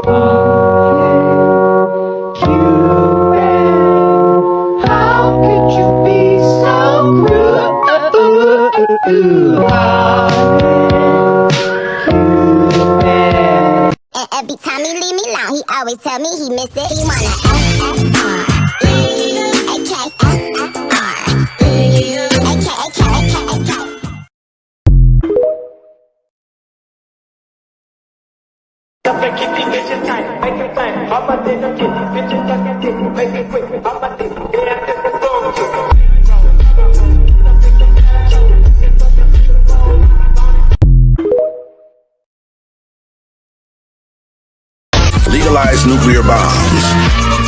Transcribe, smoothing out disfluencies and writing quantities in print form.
How could you be so cruel? Every time he leave me alone, he always tell me he miss it. He wanna A-K-A-R-E-A-K-A-K-A-K-A-K. Legalize nuclear bombs.